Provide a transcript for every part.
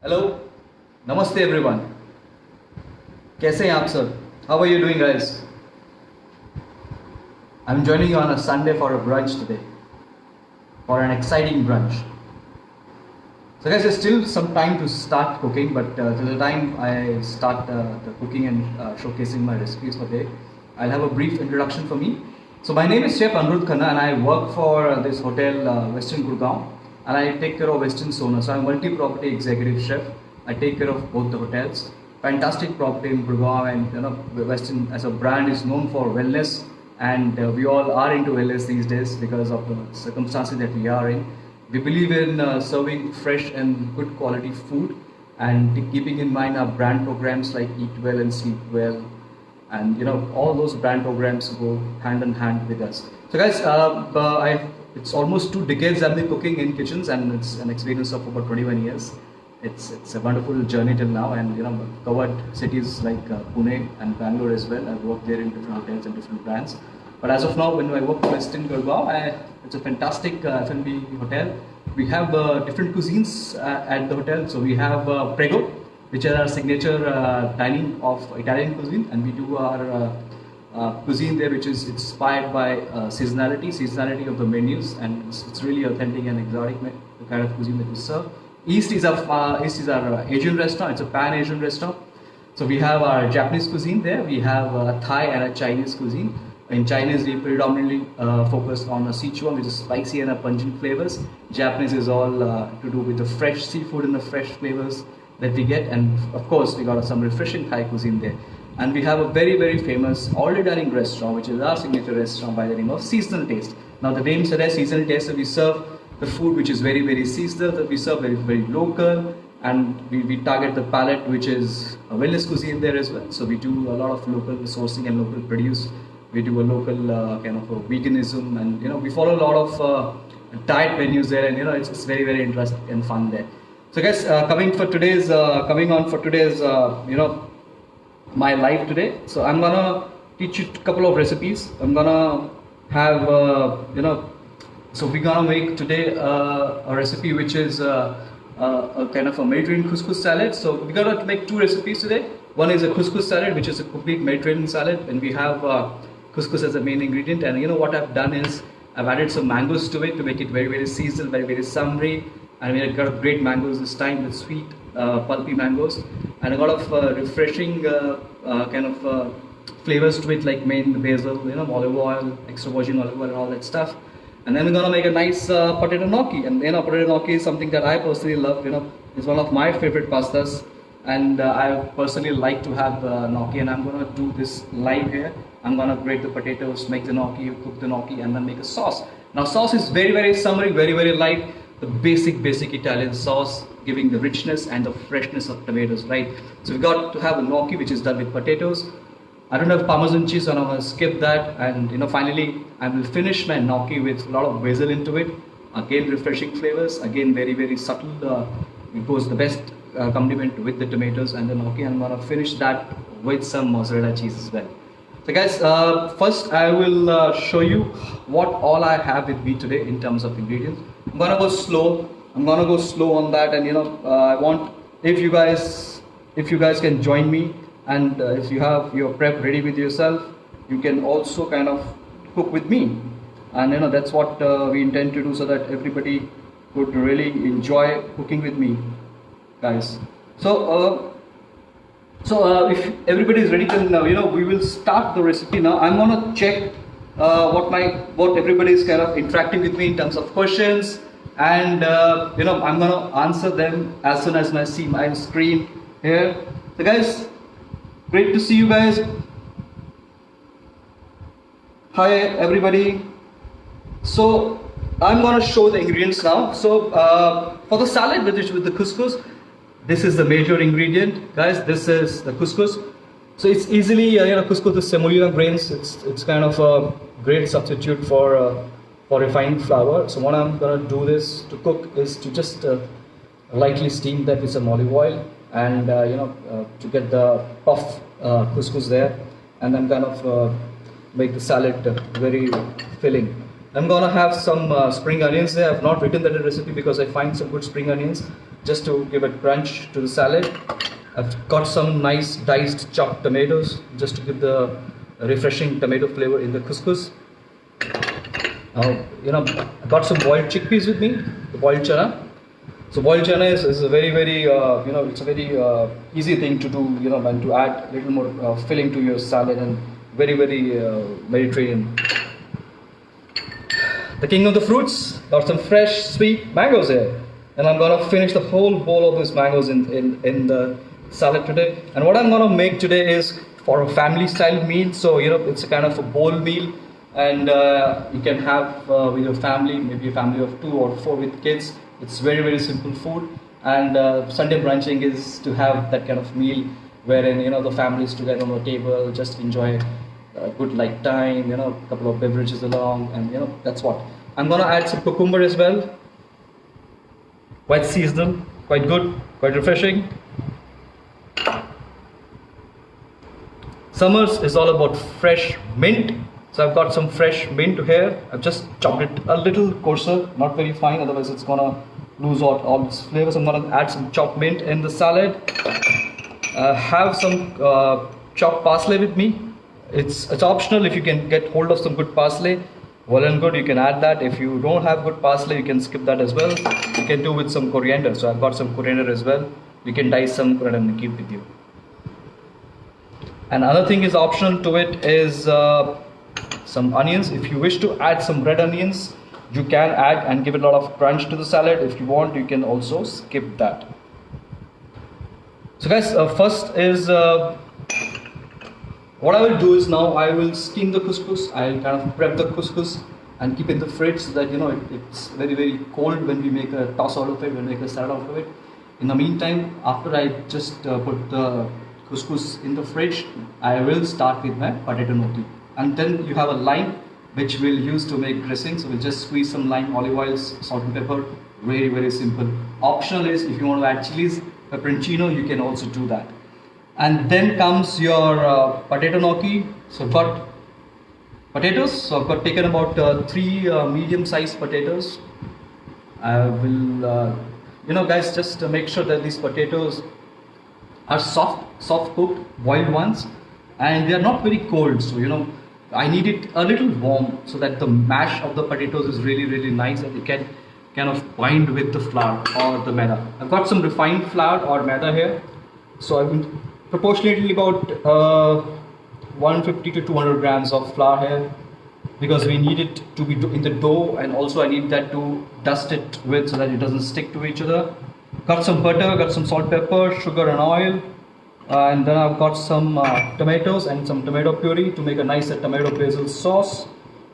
Hello, Namaste everyone. कैसे हैं आप सब? How are you doing, guys? I'm joining you on a Sunday for a brunch today, for an exciting brunch. So, guys, there's still some time to start cooking, but till the time I start the cooking and showcasing my recipes for the day, I'll have a brief introduction for me. So, my name is Chef Anirudh Khanna, and I work for this hotel Western Gurgaon, and I take care of Western Sona. So, I'm multi-property executive chef. I take care of both the hotels. Fantastic property in Gurgaon, and Western as a brand is known for wellness, and we all are into wellness these days because of the circumstances that we are in. We believe in serving fresh and good quality food, and keeping in mind our brand programs like Eat Well and Sleep Well, and all those brand programs go hand in hand with us. So, guys, it's almost 2 decades I've been cooking in kitchens, and it's an experience of about 21 years. It's a wonderful journey till now, and I've covered cities like Pune and Bangalore as well. I've worked there in different hotels and different brands. But as of now, when I work for Western Gurgaon, it's a fantastic F&B hotel. We have different cuisines at the hotel. So we have Prego, which is our signature dining of Italian cuisine, and we do our cuisine there, which is inspired by seasonality of the menus, and it's really authentic and exotic the kind of cuisine that we serve. East is our Asian restaurant. It's a pan-Asian restaurant. So we have our Japanese cuisine there. We have a Thai and a Chinese cuisine. In Chinese, we predominantly focus on a Sichuan, which is spicy and pungent flavors. Japanese is all to do with the fresh seafood and the fresh flavors that we get. And of course, we got some refreshing Thai cuisine there. And we have a very, very famous all-day dining restaurant, which is our signature restaurant by the name of Seasonal Taste. Now, the name said Seasonal Taste, so we serve the food which is very, very seasonal, that we serve very, very local, and we target the palate, which is a wellness cuisine there as well. So we do a lot of local sourcing and local produce. We do a local kind of a veganism, and we follow a lot of diet menus there, and it's very, very interesting and fun there. So, guys, coming on for today's my live today. So I'm gonna teach you a couple of recipes. I'm gonna have so we're gonna make today a recipe which is a kind of a Mediterranean couscous salad. So we're gonna make 2 recipes today. One is a couscous salad, which is a complete Mediterranean salad, and we have couscous as the main ingredient. And what I've done is I've added some mangoes to it to make it very, very seasonal, very, very summery. And we got great mangoes this time with sweet, pulpy mangoes, and a lot of refreshing kind of flavors to it, like mint, basil, olive oil, extra virgin olive oil, and all that stuff. And then we're gonna make a nice potato gnocchi. And potato gnocchi is something that I personally love. It's one of my favorite pastas, and I personally like to have gnocchi. And I'm gonna do this live here. I'm gonna grate the potatoes, make the gnocchi, cook the gnocchi, and then make a sauce. Now, sauce is very, very summery, very, very light. The basic Italian sauce, giving the richness and the freshness of tomatoes, right? So we got to have a gnocchi which is done with potatoes. I don't have Parmesan cheese, so I'm gonna skip that. And finally, I will finish my gnocchi with a lot of basil into it. Again, refreshing flavors. Again, very, very subtle. It goes the best accompaniment with the tomatoes and the gnocchi. And I'm gonna finish that with some mozzarella cheese as well. So, guys, first I will show you what all I have with me today in terms of ingredients. I'm gonna go slow. On that, and I want if you guys can join me. And if you have your prep ready with yourself, you can also kind of cook with me. And that's what we intend to do, so that everybody could really enjoy cooking with me, guys. So if everybody is ready, then we will start the recipe now. I'm gonna check what everybody is kind of interacting with me in terms of questions, and I'm gonna answer them as soon as I see my screen here. So, guys, great to see you guys. Hi everybody. So I'm gonna show the ingredients now. So for the salad with the couscous, this is the major ingredient, guys. This is the couscous. So it's easily couscous with semolina grains. It's kind of a great substitute for refined flour. So what I'm gonna do this to cook is to just lightly steam that with some olive oil, and to get the puff couscous there, and then kind of make the salad very filling. I'm gonna have some spring onions there. I've not written that recipe because I find some good spring onions just to give a crunch to the salad. I've got some nice diced chopped tomatoes just to give the refreshing tomato flavor in the couscous. I got some boiled chickpeas with me, the boiled chana. So boiled chana is a very it's a very easy thing to do, and to add a little more filling to your salad, and very Mediterranean. The king of the fruits, got some fresh sweet mangoes here, and I'm gonna finish the whole bowl of these mangoes in the salad today. And what I'm gonna make today is for a family style meal, so it's a kind of a bowl meal, and you can have with your family, maybe a family of 2 or 4 with kids. It's very simple food, and Sunday brunching is to have that kind of meal wherein the family is together on the table, just enjoy a good light time, a couple of beverages along, and that's what. I'm gonna add some cucumber as well. Quite seasonal, quite good, quite refreshing. Summers is all about fresh mint. So I've got some fresh mint here. I've just chopped it a little coarser, not very fine, otherwise it's gonna lose all its flavors. I'm gonna add some chopped mint in the salad. Have some chopped parsley with me. It's optional. If you can get hold of some good parsley, well and good, you can add that. If you don't have good parsley, you can skip that as well. You can do with some coriander. So I've got some coriander as well. You can dice some coriander and keep with you. And another thing is optional to it is some onions. If you wish to add some red onions, you can add and give it a lot of crunch to the salad. If you want, you can also skip that. So guys, first is what I will do is now I will steam the couscous. I'll kind of prep the couscous and keep it in the fridge so that it's very cold when we make a toss out of it, when we make a salad out of it. In the meantime, after I just put the couscous in the fridge, I will start with my potato gnocchi. And then you have a lime which we'll use to make dressing. So we'll just squeeze some lime, olive oil, salt and pepper. Very simple. Optional is if you want to add chilies, pepperoncino, you can also do that. And then comes your potato gnocchi. So I've got potatoes. So I've got taken about 3 medium-sized potatoes. I will, guys, just make sure that these potatoes are soft cooked, boiled ones, and they are not very cold. So I need it a little warm so that the mash of the potatoes is really nice and it can kind of bind with the flour or the maida. I've got some refined flour or maida here. So I will proportionately about 150 to 200 grams of flour here, because we need it to be in the dough, and also I need that to dust it with so that it doesn't stick to each other. Got some butter, got some salt, pepper, sugar and oil, and then I've got some tomatoes and some tomato puree to make a nice tomato basil sauce.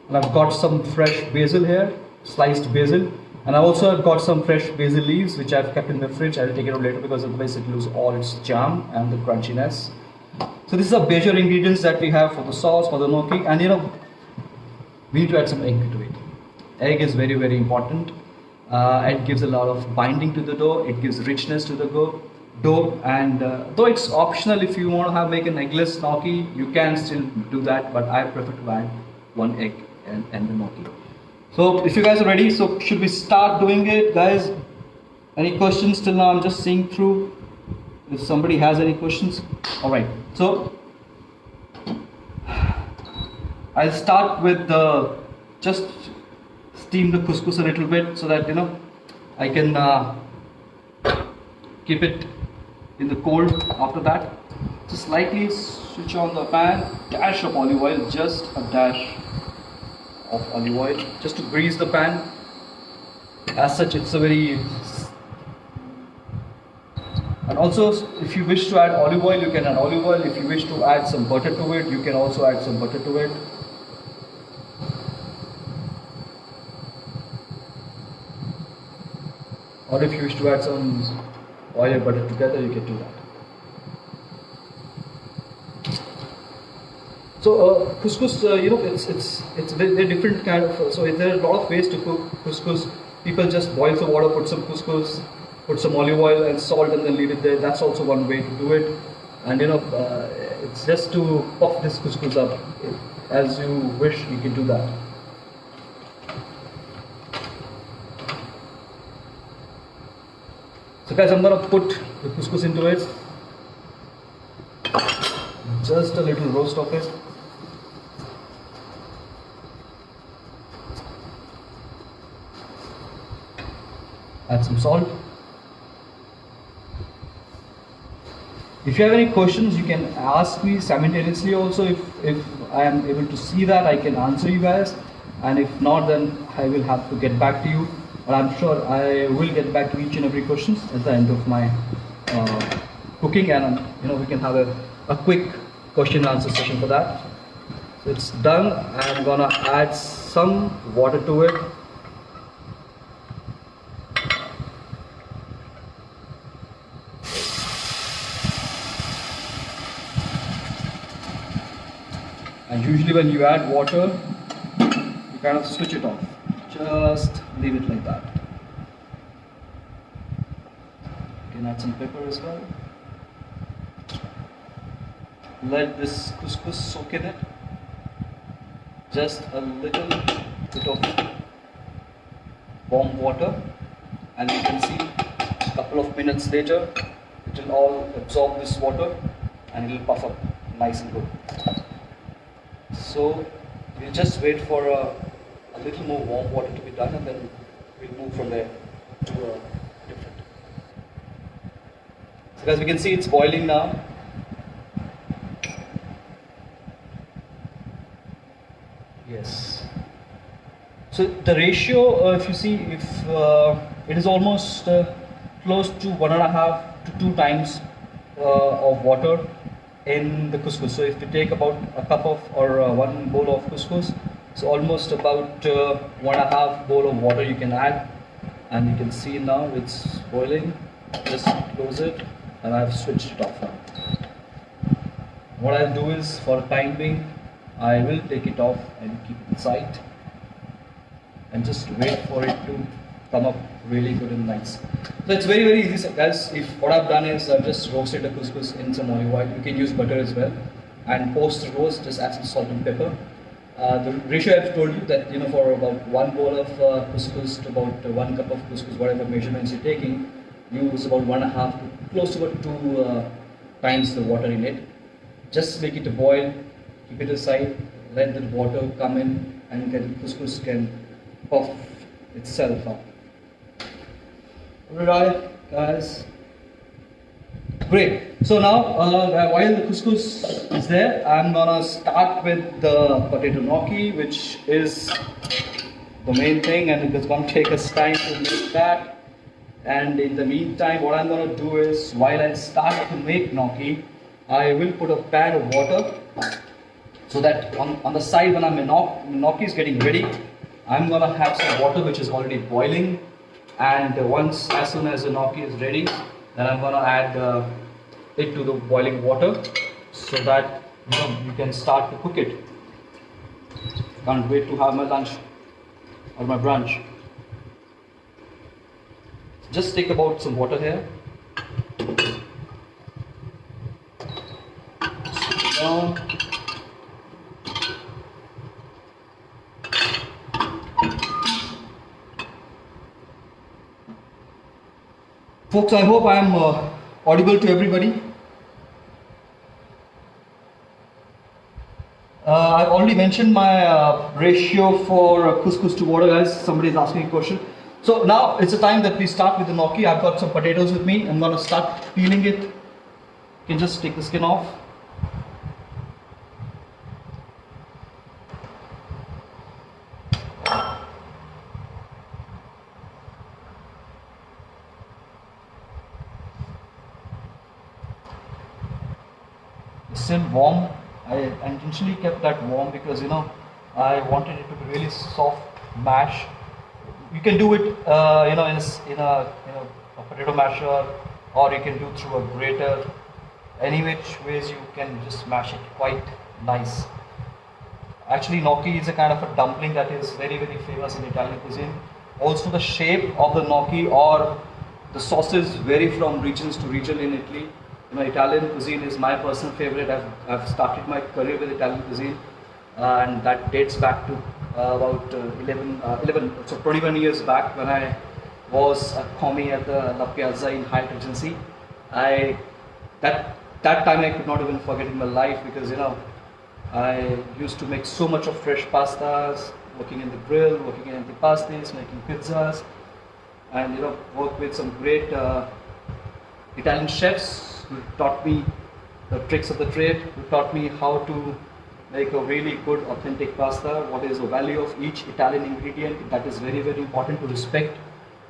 And I've got some fresh basil here, sliced basil, and I also have got some fresh basil leaves which I've kept in the fridge. I'll take it out later because otherwise it loses all its charm and the crunchiness. So these are major ingredients that we have for the sauce, for the gnocchi, and we need to add some egg to it. Egg is very important. It gives a lot of binding to the dough. It gives richness to the dough, and though it's optional, if you want to make an eggless gnocchi, you can still do that, but I prefer to add 1 egg and the gnocchi. So if you guys are ready, so should we start doing it, guys? Any questions till now? I'm just seeing through if somebody has any questions. All right, so I'll start with just steam the couscous a little bit so that I can keep it in the cold. After that, just slightly switch on the pan, dash of olive oil, just a dash of olive oil, just to grease the pan. As such, it's a very, and also if you wish to add olive oil, you can add olive oil. If you wish to add some butter to it, you can also add some butter to it. Or if you wish to add some oil and butter together, you can do that. So couscous, it's very different kind of. So there are a lot of ways to cook couscous. People just boil some water, put some couscous, put some olive oil and salt, and then leave it there. That's also one way to do it. And it's just to puff this couscous up. As you wish, you can do that. So guys, I'm gonna put the couscous into it. Just a little roast of it. Add some salt. If you have any questions, you can ask me simultaneously also. If I am able to see that, I can answer you guys. And if not, then I will have to get back to you. But I'm sure I will get back to each and every question at the end of my cooking. And we can have a quick question and answer session for that. So it's done. I'm gonna add some water to it. And usually when you add water, you kind of switch it off. Just leave it like that. You can add some pepper as well. Let this couscous soak in it. Just a little bit of warm water, and you can see a couple of minutes later, it will all absorb this water and it will puff up nice and good. So we'll just wait for a little more warm water to be done, and then we'll move from there to a different. So as we can see, it's boiling now. Yes. So the ratio, if you see, if it is almost close to 1.5 to 2 times of water in the couscous. So if you take about a cup of or 1 bowl of couscous, so almost about 1.5 bowl of water you can add, and you can see now it's boiling. Just close it, and I've switched it off now. What I'll do is, for the time being, I will take it off and keep it inside and just wait for it to come up really good and nice. So it's very easy, guys. If what I've done is I've just roasted the couscous in some olive oil. You can use butter as well, and post the roast, just add some salt and pepper. The ratio I've told you that for about 1 bowl of couscous to about 1 cup of couscous, whatever measurements you're taking, use about 1.5 to close to about 2 times the water in it. Just make it a boil. Keep it aside, let the water come in, and the couscous can puff itself up. Alright, guys. Great. So now, while the couscous is there, I'm gonna start with the potato gnocchi, which is the main thing, and it's gonna take us time to make that. And in the meantime, what I'm gonna do is, while I start to make gnocchi, I will put a pan of water, so that on the side, when my gnocchi is getting ready, I'm gonna have some water which is already boiling, and as soon as the gnocchi is ready, then I'm gonna add it to the boiling water, so that you can start to cook it. Can't wait to have my lunch or my brunch. Just take about some water here. Down. Folks, I hope I am audible to everybody. I've already mentioned my ratio for couscous to water, guys. Somebody is asking a question. So now it's the time that we start with the gnocchi. I've got some potatoes with me. I'm going to start peeling it. You can just take the skin off. Still warm. I intentionally kept that warm because I wanted it to be really soft mash. You can do it in a potato masher, or you can do through a grater. Any which ways you can just mash it quite nice. Actually, gnocchi is a kind of a dumpling that is very famous in Italian cuisine. Also, the shape of the gnocchi or the sauces vary from regions to region in Italy. Italian cuisine is my personal favorite. I've started my career with Italian cuisine, and that dates back to about 21 years back when was a commie at the La Piazza in Hyatt Regency. I that that time I could not even forget in my life because I used to make so much of fresh pastas, working in the grill, working in antipastis, making pizzas, and work with some great Italian chefs who taught me the tricks of the trade, who taught me how to make a really good authentic pasta, what is the value of each Italian ingredient. That is very, very important to respect,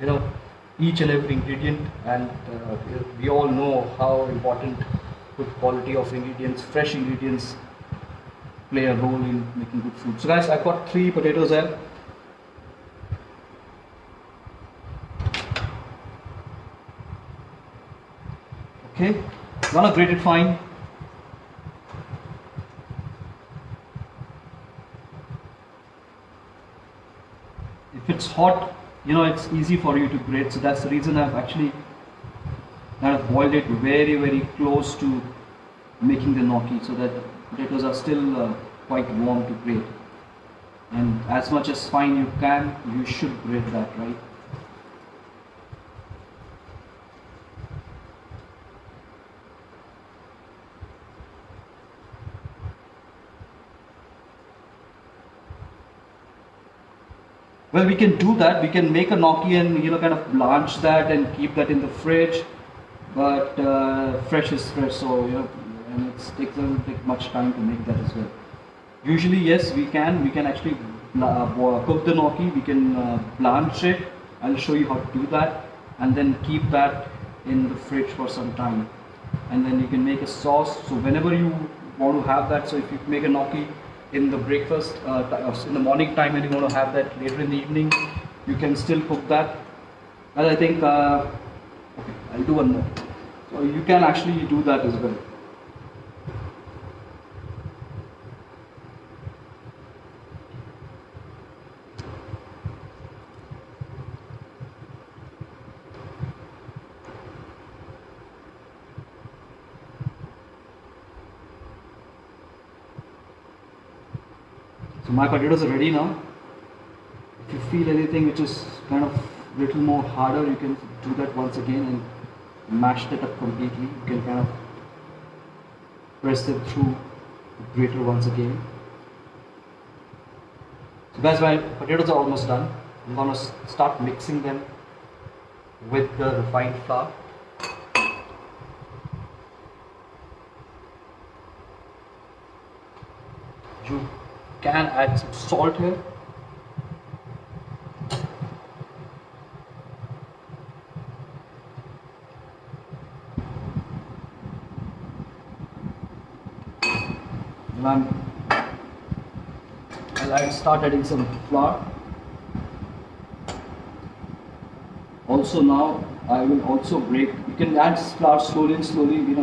you know, each and every ingredient, and we all know how important good quality of ingredients, fresh ingredients play a role in making good food. So guys, I've got 3 potatoes here. Okay, gonna grate it fine. If it's hot, it's easy for you to grate, so that's the reason I've actually kind of boiled it very, very close to making the gnocchi, so that potatoes are still quite warm to grate. And as much as fine you can, you should grate that, right? Well, we can do that. We can make a gnocchi and kind of blanch that and keep that in the fridge. But fresh is fresh, so and it doesn't take much time to make that as well. Usually, yes, we can actually cook the gnocchi. We can blanch it. I'll show you how to do that, and then keep that in the fridge for some time. And then you can make a sauce. So whenever you want to have that, so if you make a gnocchi in the breakfast, in the morning time, and you want to have that later in the evening, you can still cook that. And I think, okay, I'll do one more. So you can actually do that as well. So my potatoes are ready now. If you feel anything which is kind of little more harder, you can do that once again and mash that up completely. You can kind of press it through the grater once again. So guys, my potatoes are almost done. I'm gonna start mixing them with the refined flour. You can add some salt here. I'll start adding some flour. Also now I will also break. You can add flour slowly, you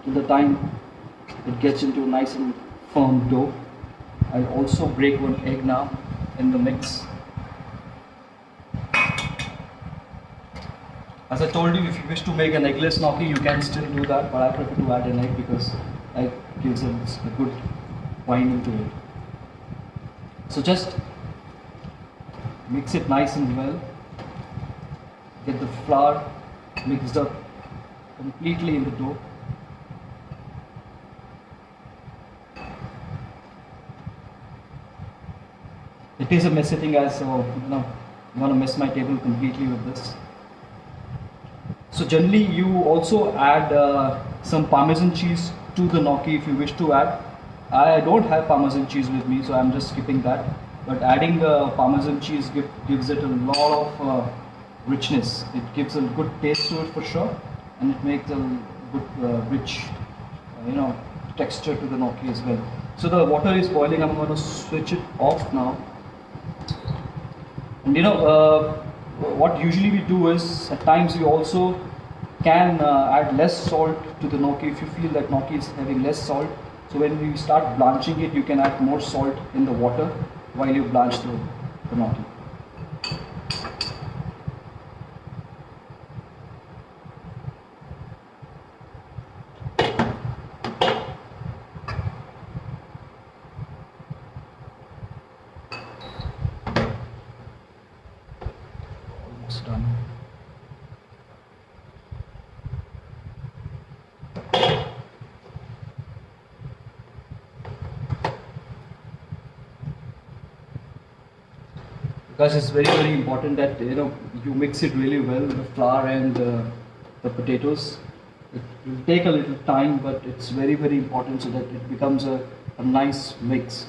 till the time it gets into a nice and firm dough. I'll also break one egg now in the mix. As I told you, if you wish to make an eggless gnocchi, you can still do that, but I prefer to add an egg because egg gives a good binding to it. So just mix it nice and well. Get the flour mixed up completely in the dough. It is a messy thing, guys, so I'm gonna mess my table completely with this. So generally you also add some Parmesan cheese to the gnocchi if you wish to add. I don't have Parmesan cheese with me, so I'm just skipping that. But adding Parmesan cheese gives it a lot of richness. It gives a good taste to it for sure, and it makes a good rich texture to the gnocchi as well. So the water is boiling. I'm going to switch it off now. And what usually we do is at times we also can add less salt to the gnocchi if you feel that gnocchi is having less salt. So when you start blanching it, you can add more salt in the water while you blanch the gnocchi. almost done. Because it's very important that you mix it really well, the flour and the potatoes. It will take a little time, but it's very important so that it becomes a nice mix.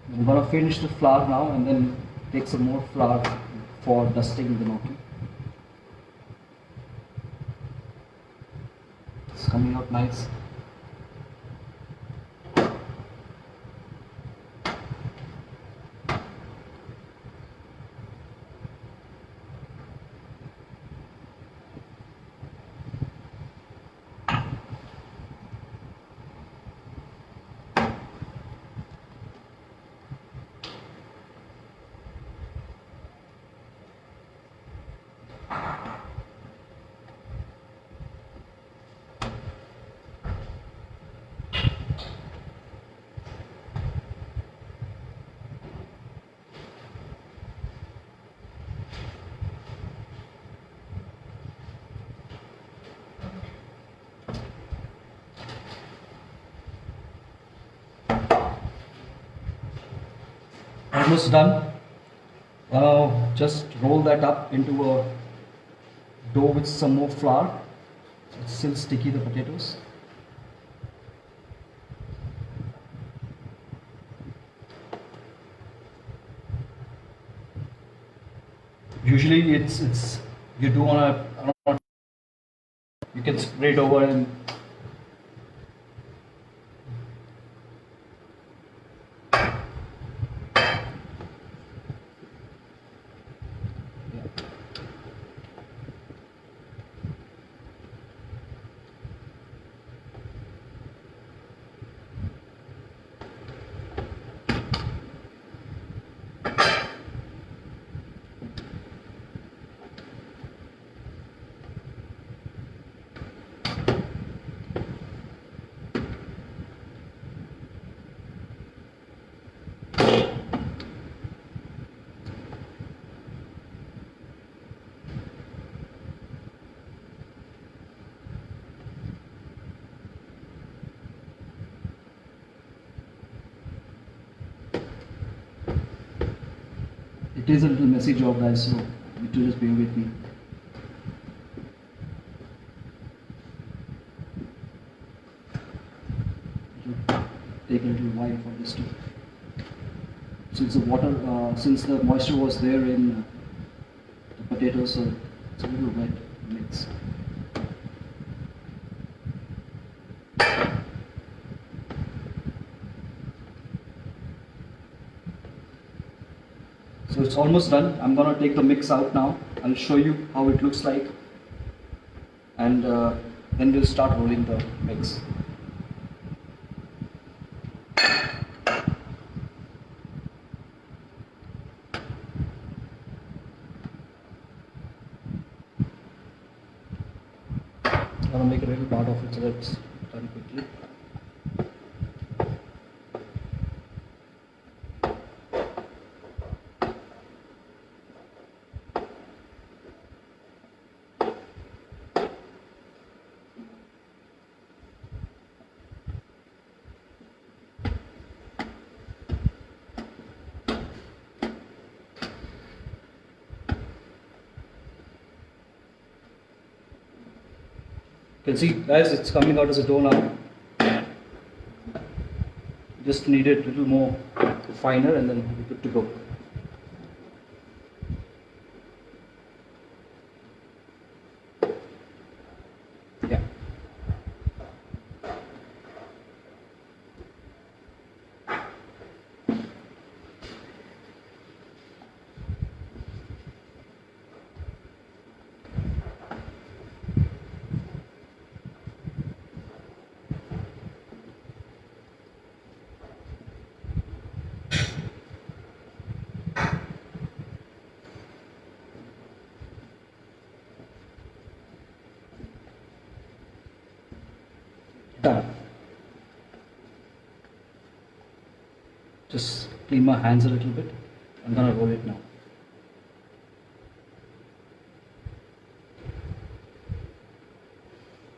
I'm gonna finish the flour now and then take some more flour for dusting the gnocchi. It's coming out nice. Almost done. Just roll that up into a dough with some more flour. It's still sticky, the potatoes. Usually it's you do on a you can spread it over and it is a little messy job, guys, so you need to just bear with me. It will take a little while for this to, since the water, since the moisture was there in the potatoes, so it's a little wet mix. So it's almost done. I'm gonna take the mix out now. I'll show you how it looks like, and then we'll start rolling the mix. I'm gonna make a little part of it so that it's done quickly. You can see, guys, it's coming out as a dough now. Just need it a little more finer and then we're good to go. Yeah. Done. Just clean my hands a little bit. I'm gonna roll it now.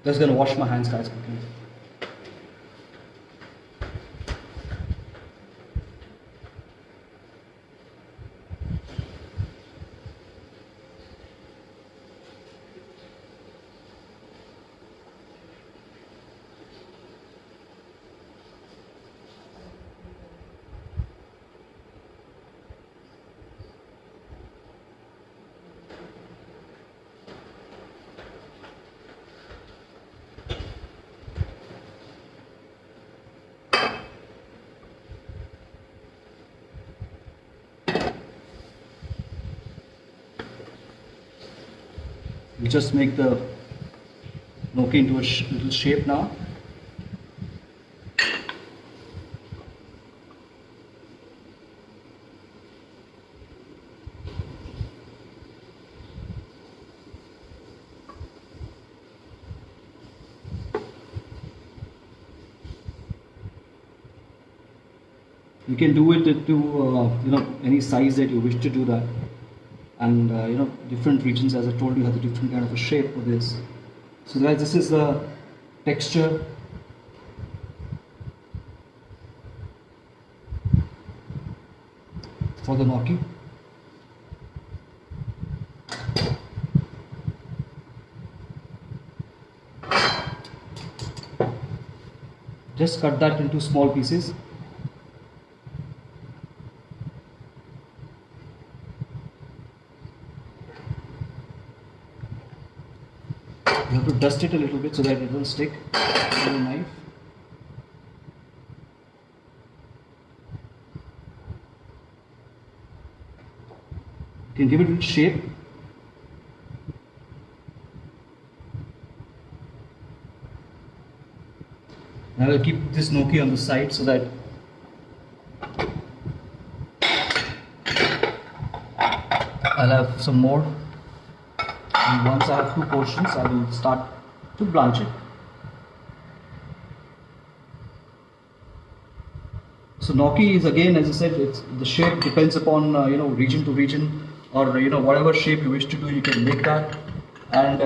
Just gonna wash my hands, guys, quickly. We just make the gnocchi into a little shape now. You can do it to any size that you wish to do that, and different regions, as I told you, have a different kind of a shape for this. So guys, this is the texture. For the gnocchi. Just cut that into small pieces. You have to dust it a little bit so that it will stick to the knife. You can give it a shape. I will keep this gnocchi on the side so that I'll have some more. And once I have two portions, I will start to blanch it. So gnocchi is, again, as I said, the shape depends upon region to region, or whatever shape you wish to do, you can make that. And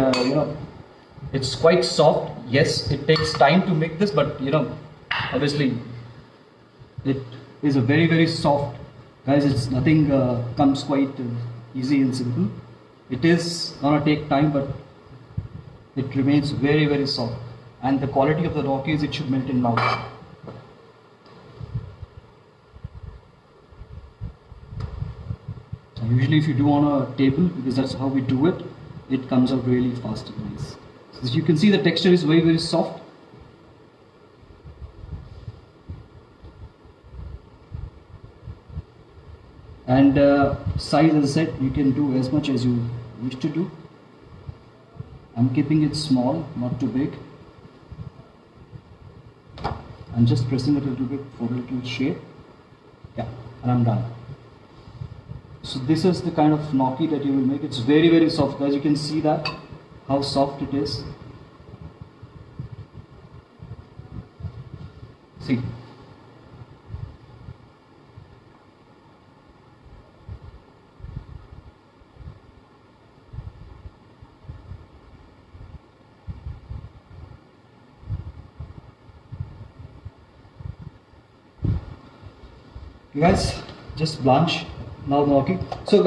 it's quite soft. Yes, it takes time to make this, but obviously it is a very, very soft. Guys, it's nothing comes quite easy and simple. It is gonna take time, but it remains very, very soft. And the quality of the gnocchi is it should melt in mouth. Usually if you do on a table, because that's how we do it, it comes out really fast and nice. So as you can see, the texture is very, very soft. And size, as I said, you can do as much as you wish to do. I'm keeping it small, not too big. I'm just pressing it a little bit for a little shape. Yeah, and I'm done. So this is the kind of gnocchi that you will make. It's very, very soft, guys. You can see that, how soft it is. See. You guys, just blanch now gnocchi. So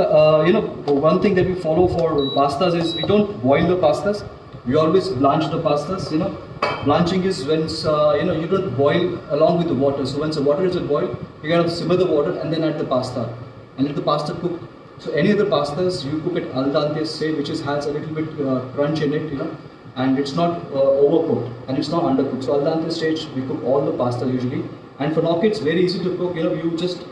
one thing that we follow for pastas is we don't boil the pastas. We always blanch the pastas. Blanching is when you don't boil along with the water. So once the water is at boil, you gotta simmer the water and then add the pasta and let the pasta cook. So any of the pastas you cook it al dente stage, which has a little bit crunch in it, and it's not overcooked and it's not undercooked. So al dente stage we cook all the pasta usually. And for gnocchi, it's very easy to cook. You just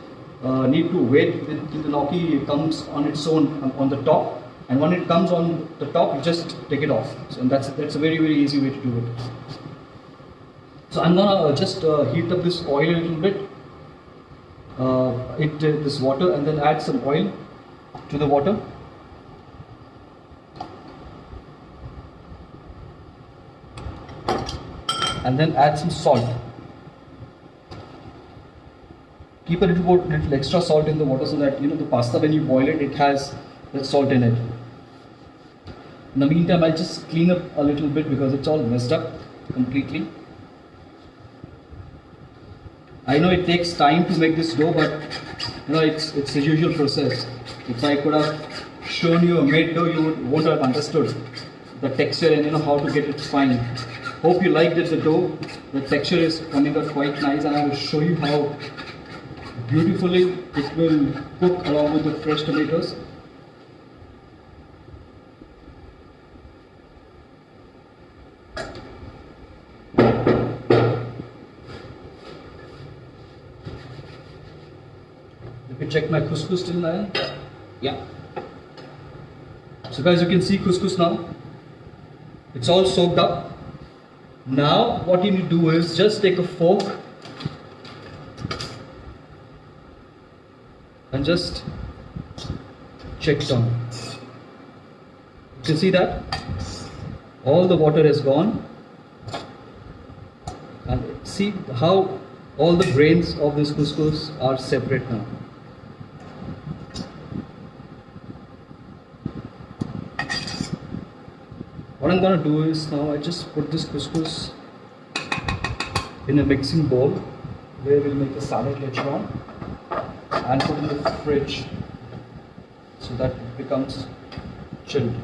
need to wait till the gnocchi comes on its own on the top, and when it comes on the top, you just take it off. So and that's a very, very easy way to do it. So I'm gonna just heat up this oil a little bit, this water, and then add some oil to the water. and then add some salt. Keep a little extra salt in the water so that the pasta, when you boil it, it has that salt in it. In the meantime, I'll just clean up a little bit because it's all messed up completely. I know it takes time to make this dough, but it's the usual process. If I could have shown you a made dough, you won't have understood the texture and how to get it fine. Hope you liked it, the dough. The texture is coming out quite nice, and I will show you how beautifully it will cook along with the fresh tomatoes. Let me check my couscous till now. Yeah. So guys, you can see couscous now. It's all soaked up. Now what you need to do is just take a fork and just check it on. You can see that all the water is gone, and see how all the grains of this couscous are separate now. What I'm gonna do is now I just put this couscous in a mixing bowl where we'll make the salad later on, and put in the fridge so that it becomes chilled.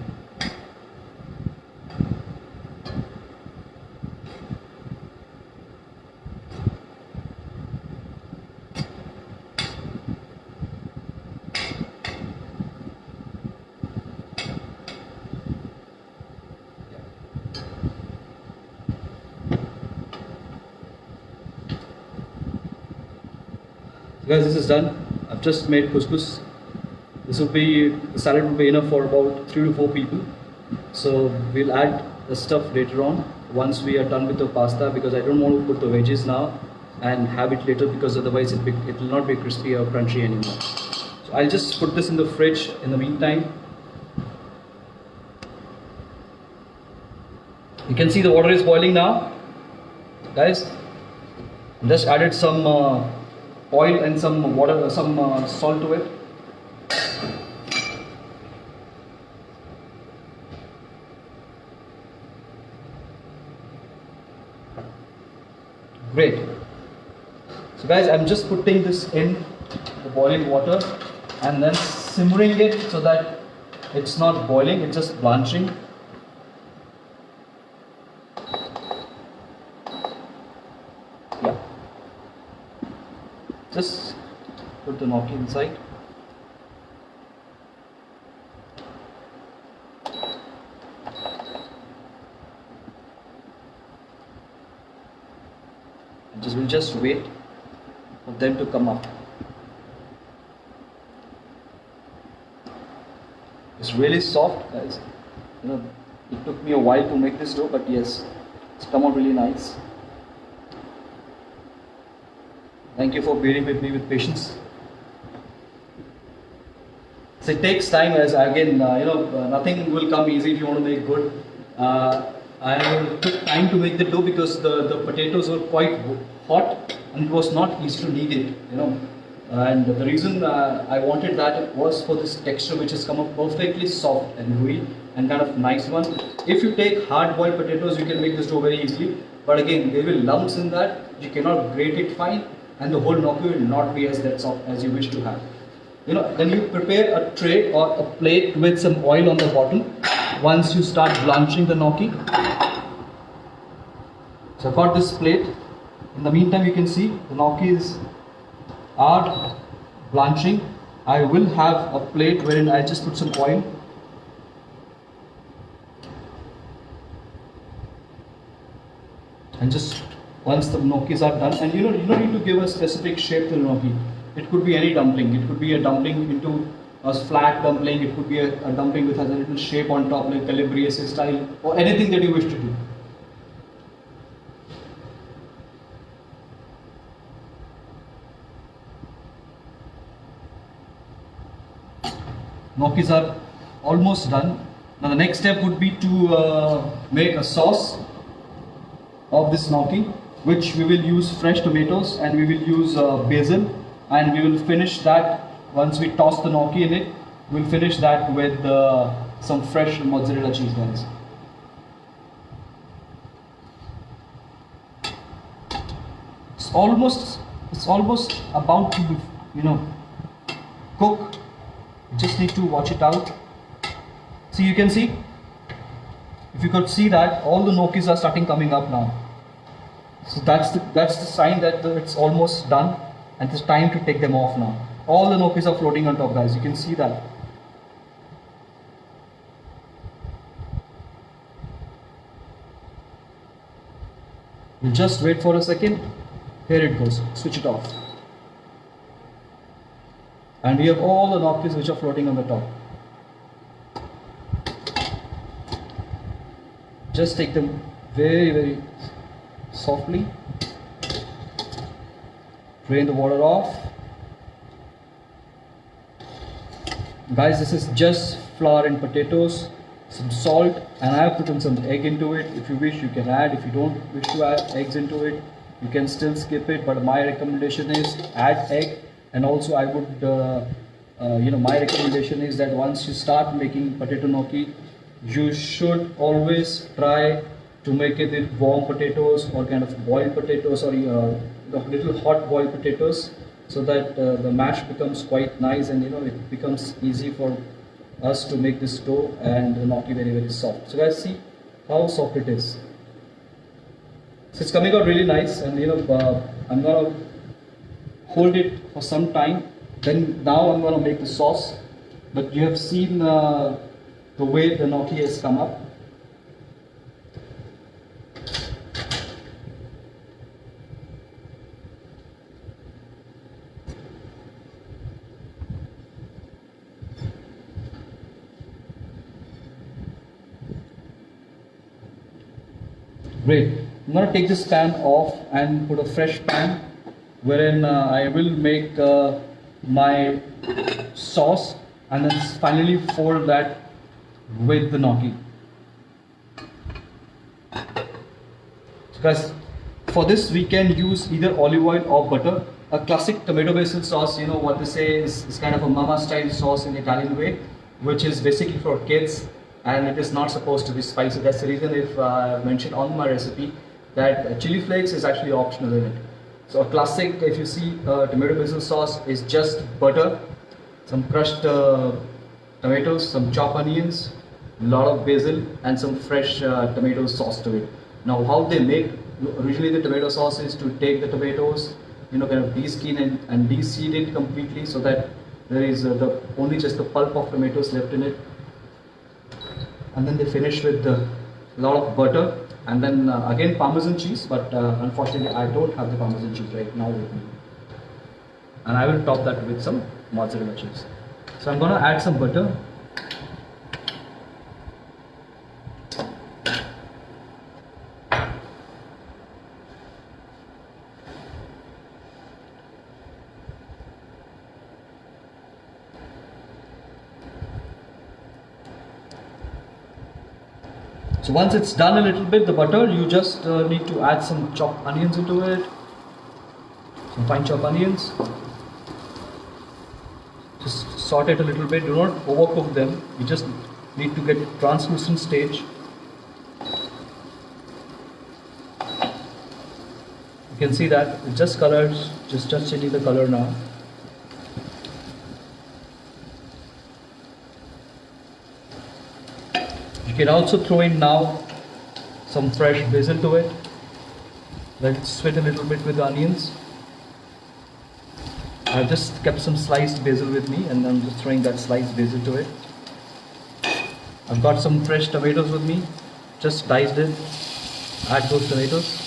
Guys, this is done. I've just made couscous. The salad will be enough for about 3 to 4 people. So we'll add the stuff later on once we are done with the pasta, because I don't want to put the veggies now and have it later, because otherwise it will not be crispy or crunchy anymore. So I'll just put this in the fridge in the meantime. You can see the water is boiling now. Guys, just added some oil and some water, some salt to it. Great. So guys, I'm just putting this in the boiling water and then simmering it so that it's not boiling, it's just blanching. Yeah. Just put the gnocchi inside. And we'll just wait for them to come up. It's really soft, guys. It took me a while to make this dough, but yes, it's come out really nice. Thank you for bearing with me with patience. So it takes time, as again, nothing will come easy if you want to make good. I took time to make the dough because the potatoes were quite hot and it was not easy to knead it, And the reason I wanted that was for this texture, which has come up perfectly soft and gooey and kind of nice one. If you take hard-boiled potatoes, you can make this dough very easily. But again, there will lumps in that. You cannot grate it fine, and the whole gnocchi will not be as that soft as you wish to have. Then you prepare a tray or a plate with some oil on the bottom once you start blanching the gnocchi. So I've got this plate. In the meantime, you can see the gnocchis are blanching. I will have a plate wherein I just put some oil. And just once the gnocchis are done, and you don't need to give a specific shape to the gnocchi. It could be any dumpling. It could be a dumpling into a flat dumpling. It could be a dumpling with a little shape on top, like Calabrese style, or anything that you wish to do. Gnocchis are almost done. Now the next step would be to make a sauce. of this gnocchi, which we will use fresh tomatoes and we will use basil, and we will finish that once we toss the gnocchi in it. We'll finish that with some fresh mozzarella cheese, guys. It's almost about to, cook. You just need to watch it out. See, you can see, if you could see that all the gnocchis are starting coming up now. So that's the sign that it's almost done and it's time to take them off now. All the gnocchis are floating on top, guys. You can see that. We'll just wait for a second. Here it goes. Switch it off. And we have all the gnocchis which are floating on the top. Just take them very, very softly. Drain the water off. Guys, this is just flour and potatoes, some salt, and I have put in some egg into it. If you wish, you can add. If you don't wish to add eggs into it, you can still skip it. But my recommendation is add egg. And also I would, my recommendation is that once you start making potato gnocchi, you should always try to make it with warm potatoes or kind of boiled potatoes, or the little hot boiled potatoes, so that the mash becomes quite nice, and it becomes easy for us to make this dough and the gnocchi very, very soft. So guys, see how soft it is. So it's coming out really nice, and I'm gonna hold it for some time. Then now I'm gonna make the sauce. But you have seen the way the gnocchi has come up. Great. I'm going to take this pan off and put a fresh pan wherein I will make my sauce, and then finally fold that with the gnocchi. So guys, for this we can use either olive oil or butter. A classic tomato basil sauce, what they say is kind of a mama style sauce in the Italian way, which is basically for kids, and it is not supposed to be spicy. That's the reason if I mentioned on my recipe that chili flakes is actually optional in it. So a classic, if you see tomato basil sauce, is just butter, some crushed tomatoes, some chopped onions, a lot of basil, and some fresh tomato sauce to it. Now how they make, originally the tomato sauce is to take the tomatoes, kind of de-skin and de-seed it completely, so that there is only just the pulp of tomatoes left in it. And then they finish with a lot of butter, and then again Parmesan cheese, but unfortunately I don't have the Parmesan cheese right now with me. And I will top that with some mozzarella cheese. So I'm going to add some butter. So once it's done a little bit, the butter, you just need to add some chopped onions into it, some fine chopped onions. Just saute it a little bit, do not overcook them, you just need to get translucent stage. You can see that it just colors, just changing the color now. You can also throw in now some fresh basil to it. Let it sweat a little bit with the onions. I've just kept some sliced basil with me, and I'm just throwing that sliced basil to it. I've got some fresh tomatoes with me, just diced it. Add those tomatoes.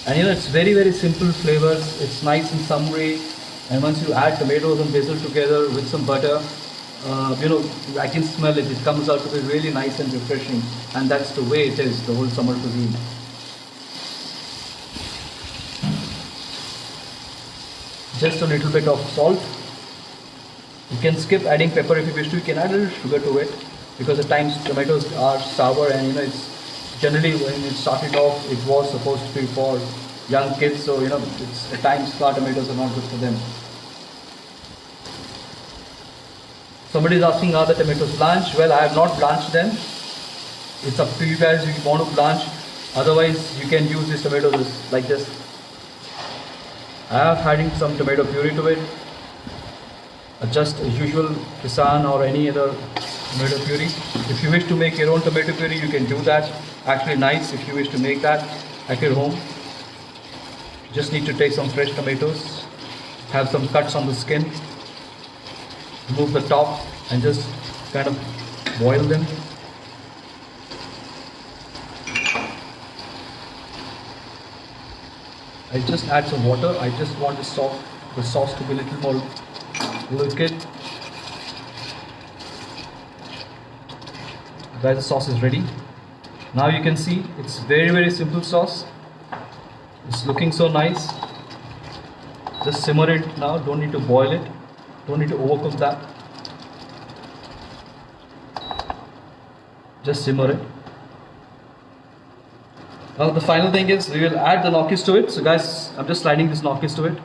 And it's very, very simple flavors. It's nice and summery. And once you add tomatoes and basil together with some butter, I can smell it. It comes out to be really nice and refreshing. And that's the way it is, the whole summer cuisine. Just a little bit of salt. You can skip adding pepper if you wish to. You can add a little sugar to it. because at times tomatoes are sour, and it's generally when it started off it was supposed to be for young kids, so it's at times sour tomatoes are not good for them. Somebody is asking, are the tomatoes blanched? Well, I have not blanched them. It's up to you guys if you want to blanch. Otherwise, you can use these tomatoes like this. I have adding some tomato puree to it. Just as usual Kisan or any other tomato puree. If you wish to make your own tomato puree, you can do that. Actually nice if you wish to make that at your home. Just need to take some fresh tomatoes, have some cuts on the skin, remove the top and just kind of boil them. I just add some water. I just want the sauce to be a little more liquid. Guys, the sauce is ready. Now you can see it's very simple sauce. It's looking so nice. Just simmer it now. Don't need to boil it. Don't need to overcook that. Just simmer it. Now the final thing is we will add the gnocchis to it. So guys, I'm just sliding this gnocchis to it.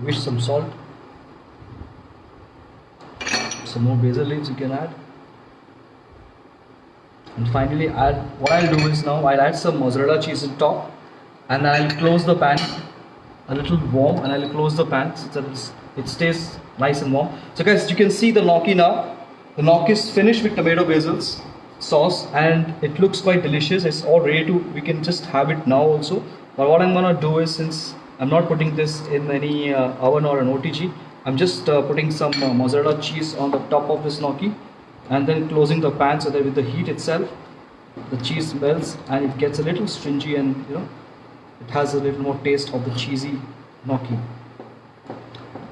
Wish some salt, some more basil leaves you can add, and finally what I'll do is now I'll add some mozzarella cheese on top, and I'll close the pan a little warm, and I'll close the pan so that it stays nice and warm. So guys, you can see the gnocchi now. The gnocchi is finished with tomato basil sauce, and it looks quite delicious. It's all ready to, we can just have it now also. But what I'm gonna do is, since I'm not putting this in any oven or an OTG, I'm just putting some mozzarella cheese on the top of this gnocchi, and then closing the pan so that with the heat itself the cheese melts and it gets a little stringy, and it has a little more taste of the cheesy gnocchi.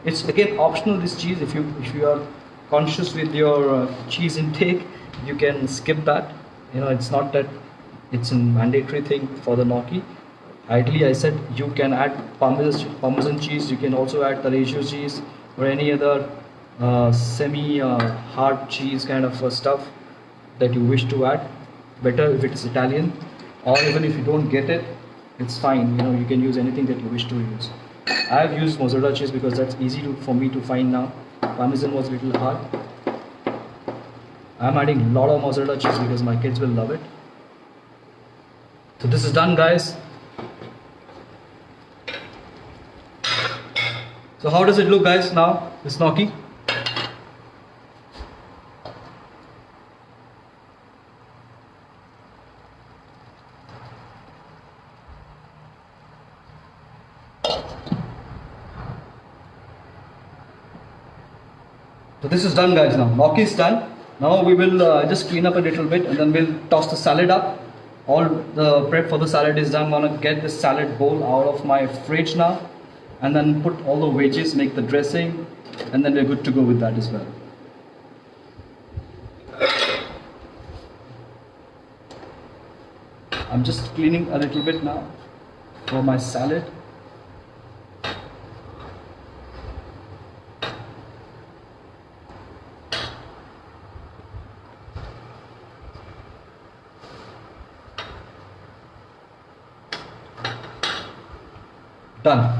It's again optional, this cheese. If you are conscious with your cheese intake, you can skip that. It's not that it's a mandatory thing for the gnocchi. Ideally, I said you can add Parmesan cheese, you can also add Taleggio cheese or any other semi-hard cheese kind of stuff that you wish to add. Better if it is Italian, or even if you don't get it, it's fine. You can use anything that you wish to use. I have used mozzarella cheese because that's easy for me to find now. Parmesan was a little hard. I'm adding a lot of mozzarella cheese because my kids will love it. So this is done, guys. So how does it look, guys, now, this gnocchi? So this is done, guys. Now gnocchi is done. Now we will just clean up a little bit, and then we'll toss the salad up. All the prep for the salad is done. I'm gonna get the salad bowl out of my fridge now, and then put all the veggies, make the dressing, and then we're good to go with that as well. I'm just cleaning a little bit now for my salad. Done.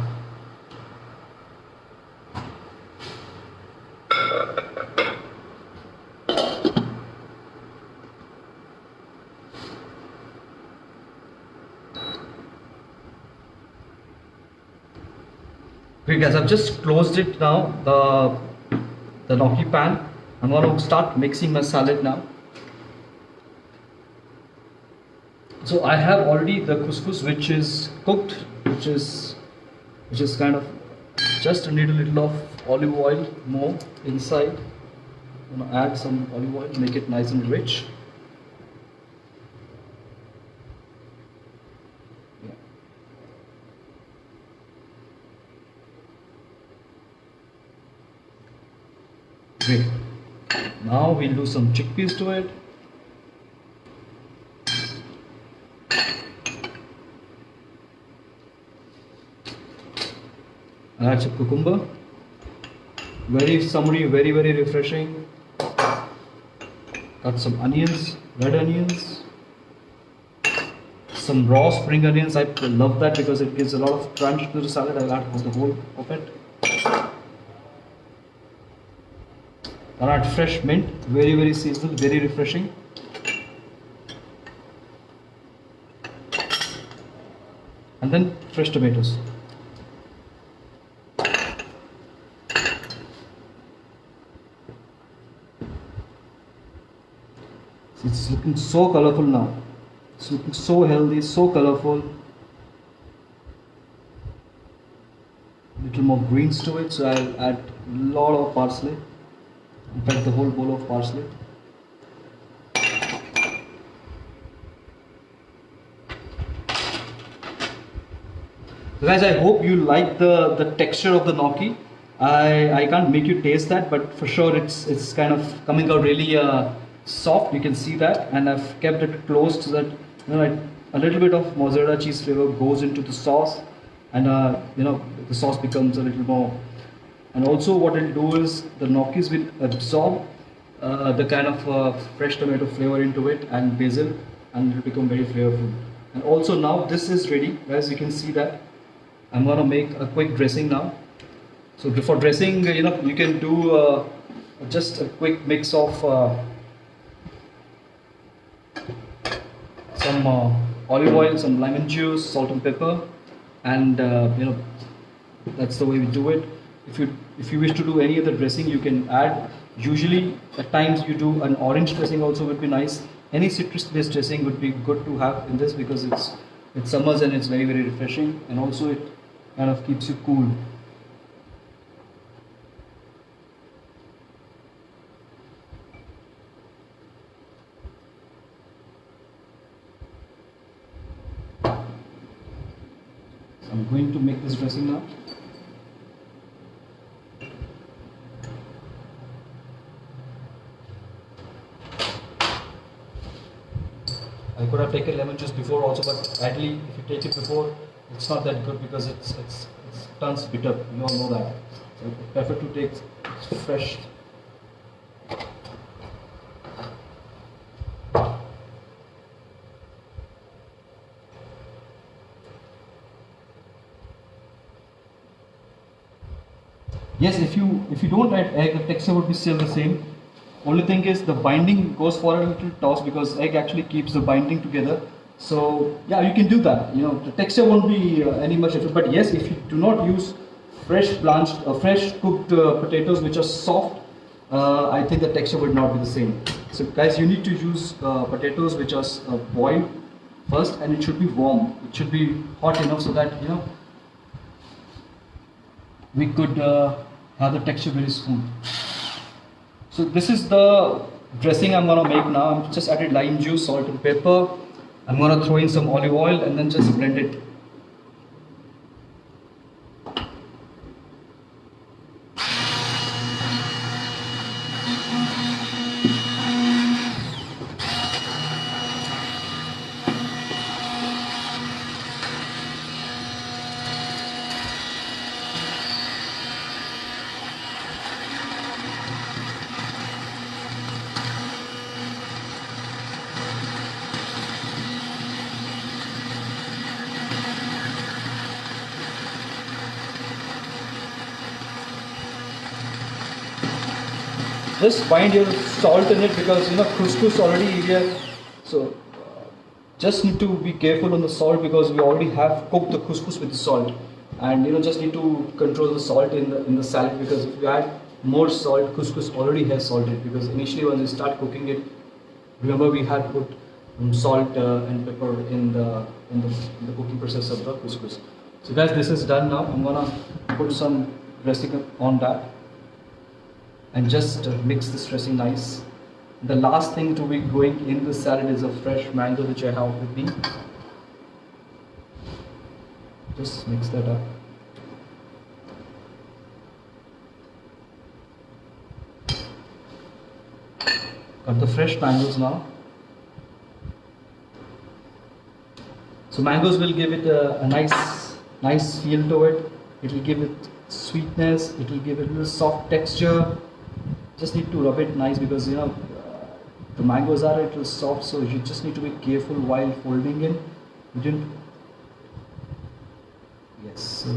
Okay guys, I've just closed it now, the gnocchi pan. I'm going to start mixing my salad now. So I have already the couscous which is cooked, which is kind of just need a little of olive oil more inside. I'm going to add some olive oil to make it nice and rich. Great. Now we'll do some chickpeas to it. Add some cucumber. Very summery, very refreshing. Cut some onions, red onions. Some raw spring onions. I love that because it gives a lot of crunch to the salad. I'll add the whole of it. I'll add fresh mint, very seasonal, very refreshing. And then fresh tomatoes. It's looking so colorful now. It's looking so healthy, so colorful. Little more greens to it, so I'll add a lot of parsley. In fact, the whole bowl of parsley. So guys, I hope you like the texture of the gnocchi. I can't make you taste that, but for sure it's kind of coming out really soft. You can see that, and I've kept it close so that a little bit of mozzarella cheese flavor goes into the sauce, and the sauce becomes a little more. And also what it'll do is the gnocchis will absorb the kind of fresh tomato flavor into it and basil, and it'll become very flavorful. And also now this is ready, guys. You can see that I'm gonna make a quick dressing now. So before dressing, you can do just a quick mix of some olive oil, some lemon juice, salt and pepper, and that's the way we do it. If you wish to do any other dressing, you can add. Usually, at times you do an orange dressing also would be nice. Any citrus-based dressing would be good to have in this because it's summers and it's very refreshing, and also it kind of keeps you cool. So I'm going to make this dressing now. I could have taken lemon juice before also, but ideally if you take it before, it's not that good because it turns bitter. You all know that. So I prefer to take fresh. Yes, if you don't add egg, the texture would be still the same. Only thing is the binding goes for a little toss because egg actually keeps the binding together. So yeah, you can do that. The texture won't be any much different. But yes, if you do not use fresh blanched, fresh cooked potatoes which are soft, I think the texture would not be the same. So guys, you need to use potatoes which are boiled first, and it should be warm. It should be hot enough so that we could have the texture very smooth. So this is the dressing I'm gonna make now. I'm just added lime juice, salt and pepper. I'm gonna throw in some olive oil and then just blend it. Just bind your salt in it because couscous already here. So just need to be careful on the salt because we already have cooked the couscous with the salt, and just need to control the salt in the salad because if you add more salt, couscous already has salted because initially when you start cooking it, remember we had put salt and pepper in the cooking process of the couscous. So guys, this is done now. I'm gonna put some dressing on that and just mix this dressing nice. The last thing to be going in the salad is a fresh mango which I have with me. Just mix that up. Got the fresh mangoes now. So mangoes will give it a nice feel to it. It will give it sweetness. It will give it a little soft texture. Just need to rub it nice because the mangoes are a little soft, so you just need to be careful while folding in. You didn't. Yes. So,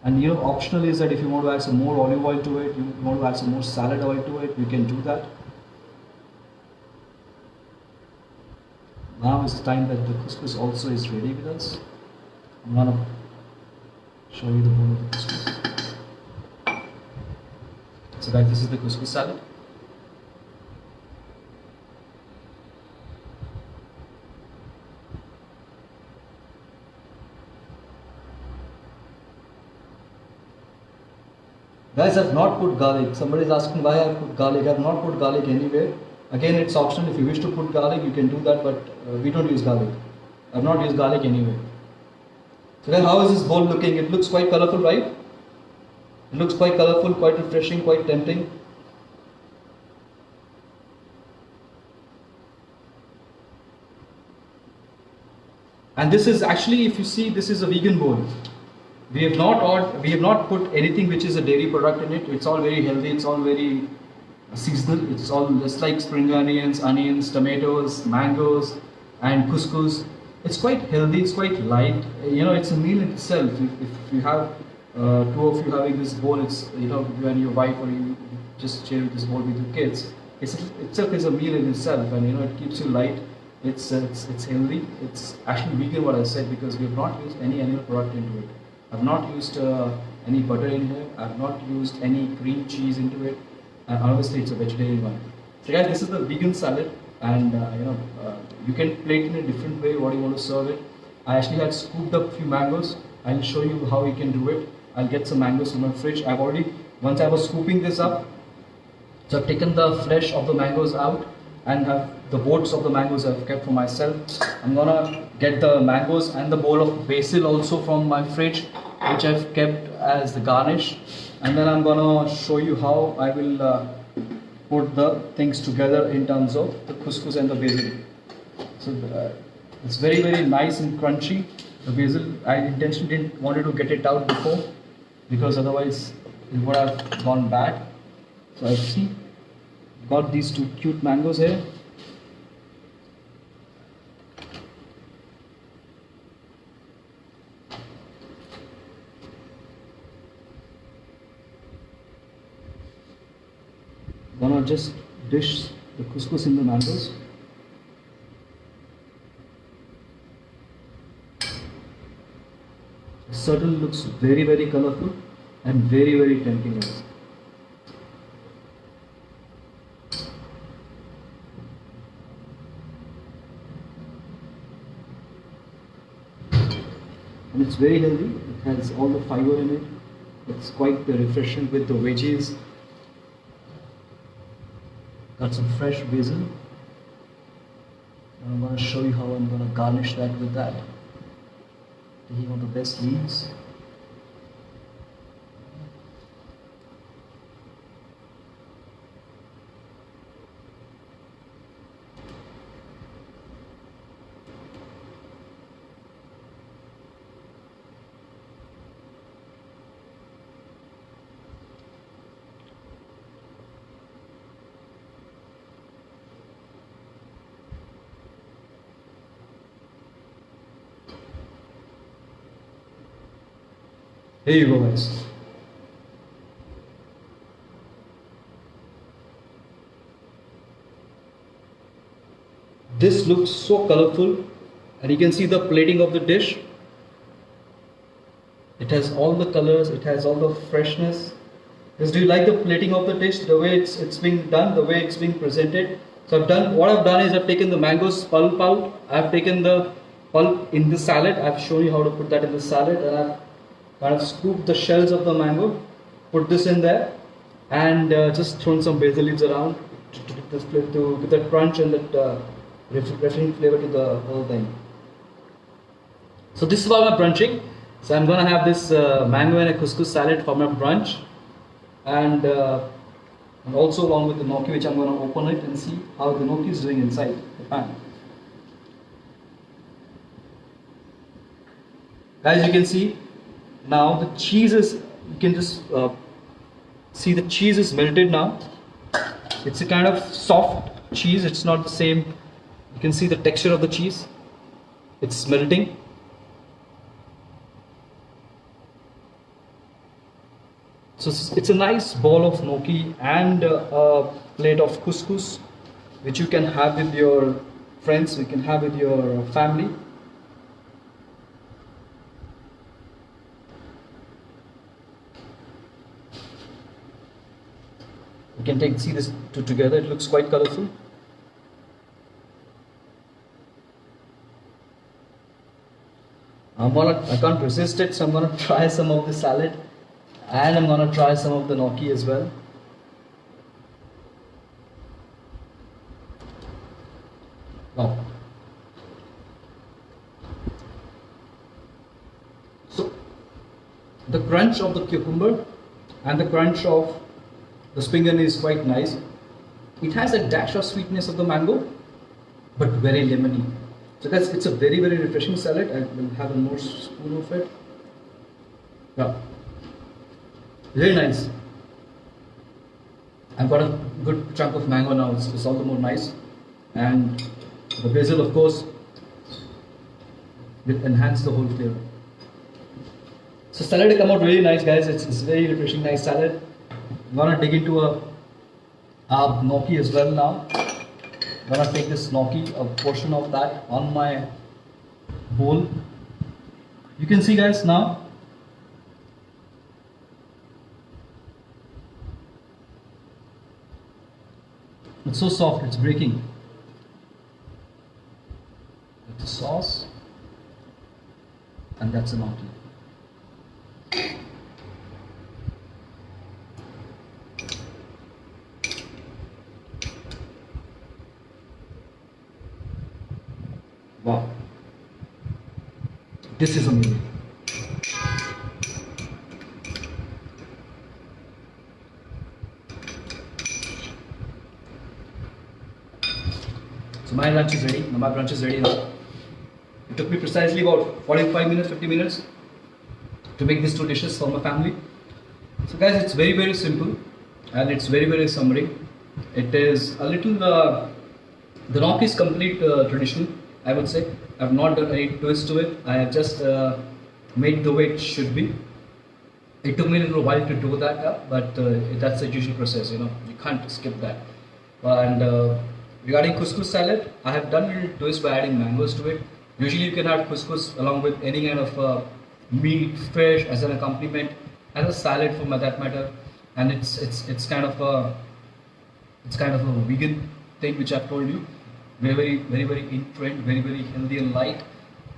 and optional is that if you want to add some more olive oil to it, you want to add some more salad oil to it, you can do that. Now is the time that the couscous also is ready with us. I'm gonna show you the bowl of the couscous. So guys, this is the couscous salad. Guys, I've not put garlic. Somebody is asking why I've put garlic. I've not put garlic anywhere. Again, it's optional. If you wish to put garlic, you can do that, but we don't use garlic. I've not used garlic anywhere. So then, how is this bowl looking? It looks quite colorful, right? It looks quite colorful, quite refreshing, quite tempting. And this is actually, if you see, this is a vegan bowl. We have not put anything which is a dairy product in it. It's all very healthy. It's all very seasonal. It's all just like spring onions, tomatoes, mangoes, and couscous. It's quite healthy. It's quite light. It's a meal in itself. If you have two of you having this bowl, it's you and your wife, or you just share this bowl with your kids. Itself is a meal in itself, and it keeps you light. It's healthy. It's actually vegan, what I said, because we have not used any animal product into it. I've not used any butter in here. I've not used any cream cheese into it. And obviously, it's a vegetarian one. So, guys, this is the vegan salad, and you can plate it in a different way. What you want to serve it? I actually had scooped up a few mangoes. I'll show you how you can do it. I'll get some mangoes from my fridge. Once I was scooping this up, so I've taken the flesh of the mangoes out, and have the boats of the mangoes I've kept for myself. I'm gonna get the mangoes and the bowl of basil also from my fridge, which I've kept as the garnish. And then I'm gonna show you how I will put the things together in terms of the couscous and the basil. So it's very, very nice and crunchy. The basil, I intentionally didn't wanted to get it out before, because otherwise it would have gone bad. So I see got these two cute mangoes here. Gonna just dish the couscous in the mangoes. It certainly looks very, very colorful and very, very tempting. And it's very healthy. It has all the fiber in it. It's quite refreshing with the veggies. Got some fresh basil. And I'm going to show you how I'm going to garnish that with that. Taking one of the best leaves. Here you go, guys. This looks so colorful, and you can see the plating of the dish. It has all the colors, it has all the freshness. Do you like the plating of the dish, the way it's being done, the way it's being presented? So what I've done is I've taken the mangoes pulp out. I've taken the pulp in the salad. I've shown you how to put that in the salad, and I've kind of scooped the shells of the mango, put this in there, and just thrown some basil leaves around to give that crunch and that refreshing flavor to the whole thing. So this is for my brunching. So I'm gonna have this mango and a couscous salad for my brunch, and and also along with the gnocchi, which I'm going to open it and see how the gnocchi is doing inside the pan. Guys, you can see now the cheese is, you can just see the cheese is melted now. It's a kind of soft cheese, it's not the same. You can see the texture of the cheese, it's melting. So it's a nice ball of gnocchi and a plate of couscous, which you can have with your friends, you can have with your family. You can see this two together, it looks quite colorful. I can't resist it, so I'm gonna try some of the salad. And I'm gonna try some of the gnocchi as well. Wow. So the crunch of the cucumber and the crunch of the spring onion is quite nice. It has a dash of sweetness of the mango, but very lemony. So it's a very refreshing salad. I will have a more spoon of it. Yeah. Very nice. I've got a good chunk of mango now, it's all the more nice. And the basil, of course, will enhance the whole flavor. So salad come out really nice, guys. It's very refreshing, nice salad. I'm gonna dig into a gnocchi as well now. I'm gonna take this gnocchi, a portion of that on my bowl. You can see, guys, now it's so soft, it's breaking. That's the sauce, and that's the gnocchi. Wow, this is amazing. So my lunch is ready. My brunch is ready now. It took me precisely about 45 minutes, 50 minutes to make these two dishes for my family. So guys, it's very simple and it's very summary. It is a little, the gnocchi is complete traditional, I would say. I have not done any twist to it. I have just made the way it should be. It took me a little while to do that, but that's the usual process, you can't skip that. And regarding couscous salad, I have done a little twist by adding mangoes to it. Usually you can add couscous along with any kind of meat, fish as an accompaniment, as a salad for that matter. And it's kind of a vegan thing which I've told you. Very in trend, very healthy and light,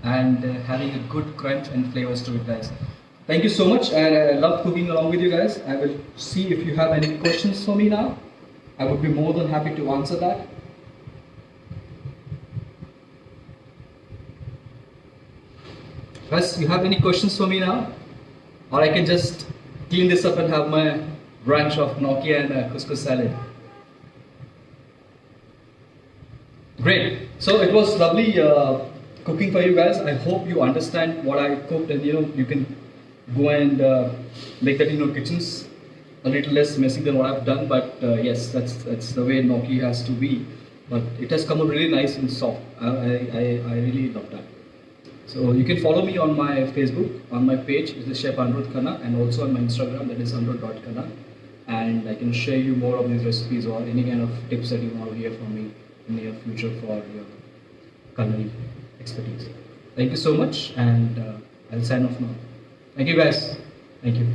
and having a good crunch and flavors to it, guys. Thank you so much, and I love cooking along with you guys. I will see if you have any questions for me now. I would be more than happy to answer that. Guys, you have any questions for me now? Or I can just clean this up and have my brunch of gnocchi and couscous salad. Great. So it was lovely cooking for you guys. I hope you understand what I cooked, and you can go and make that in your kitchens a little less messy than what I've done. But yes, that's the way gnocchi has to be. But it has come out really nice and soft. I really love that. So you can follow me on my Facebook, on my page, it is Chef Anirudh Khanna, and also on my Instagram, that is anirudh.khanna. And I can share you more of these recipes or any kind of tips that you want to hear from me in the near future for your culinary expertise. Thank you so much, and I'll sign off now. Thank you, guys. Thank you.